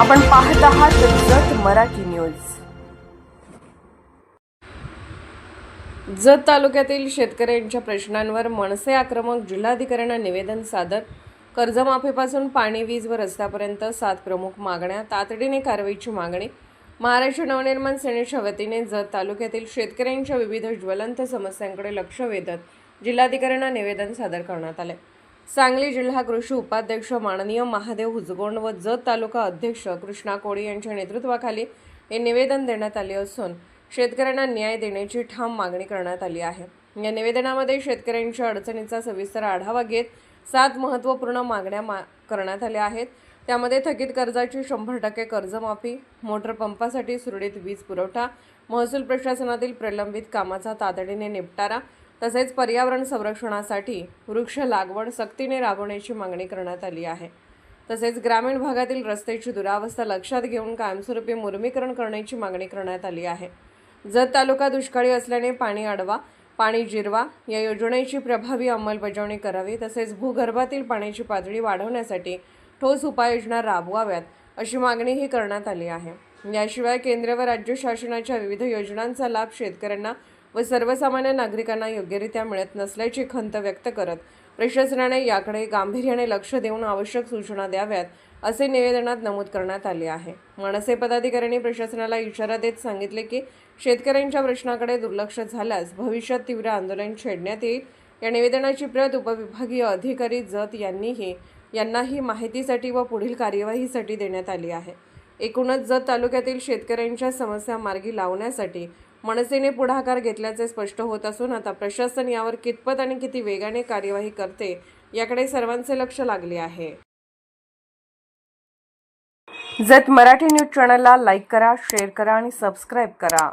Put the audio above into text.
आपण पाहत आहात जत मराठी न्यूज। जत तालुक्यातील शेतकऱ्यांच्या प्रश्नांवर मनसे आक्रमक, जिल्हाधिकाऱ्यांना निवेदन सादर। कर्जमाफीपासून पाणी, वीज व रस्त्यापर्यंत 7 प्रमुख मागण्या, तातडीने कारवाईची मागणी। महाराष्ट्र नवनिर्माण सेनेच्या वतीने जत तालुक्यातील शेतकऱ्यांच्या विविध ज्वलंत समस्यांकडे लक्ष वेधत जिल्हाधिकाऱ्यांना निवेदन सादर करण्यात आले। सांगली जिल्हा कृषी उपाध्यक्ष माननीय महादेव हुजगोंड व जत तालुका अध्यक्ष कृष्णा कोळी यांच्या नेतृत्वाखाली हे निवेदन देण्यात आले असून शेतकऱ्यांना न्याय देण्याची ठाम मागणी करण्यात आली आहे। या निवेदनामध्ये शेतकऱ्यांच्या अडचणींचा सविस्तर आढावा घेत 7 महत्त्वपूर्ण मागण्या करण्यात आल्या आहेत। त्यामध्ये थकीत कर्जाची 100% कर्जमाफी, मोटर पंपासाठी सुरळीत वीज पुरवठा, महसूल प्रशासनातील प्रलंबित कामाचा तातडीने निपटारा, तसेच पर्यावरण संरक्षणासाठी वृक्ष लागवड सक्तीने राबवण्याची मागणी करण्यात आली आहे। तसेच ग्रामीण भागातील रस्त्याची दुरावस्था लक्षात घेऊन कायमस्वरूपी मुर्मीकरण करण्याची मागणी करण्यात आली आहे। जत तालुका दुष्काळी असल्याने पाणी अडवा, पाणी जिरवा या योजनेची प्रभावी अंमलबजावणी करावी, तसेच भूगर्भातील पाण्याची पातळी वाढवण्यासाठी ठोस उपाययोजना राबवाव्यात अशी मागणीही करण्यात आली आहे। याशिवाय केंद्र व राज्य शासनाच्या विविध योजनांचा लाभ शेतकऱ्यांना व सर्वसामान्य नागरिकांना योग्यरित्या मिळत नसल्याची खंत व्यक्त करत प्रशासनाने याकडे गांभीर्याने लक्ष देऊन आवश्यक सूचना द्याव्यात असे निवेदनात नमूद करण्यात आले आहे। मनसे पदाधिकाऱ्यांनी प्रशासनाला इशारा देत सांगितले की शेतकऱ्यांच्या प्रश्नाकडे दुर्लक्ष झाल्यास भविष्यात तीव्र आंदोलन छेडण्यात येईल। या निवेदनाची प्रत उपविभागीय अधिकारी जत यांनाही माहितीसाठी व पुढील कार्यवाहीसाठी देण्यात आली आहे। एकूणच जत तालुक्यातील शेतकऱ्यांच्या समस्या मार्गी लावण्यासाठी मनसेने पुढाकार घेतल्याचे स्पष्ट होत असून आता प्रशासन यावर कितपत आणि किती वेगाने कार्यवाही करते याकडे सर्वांचे लक्ष लागले आहे। जत मराठी न्यूज चॅनलला लाईक करा, शेअर करा आणि सबस्क्राईब करा।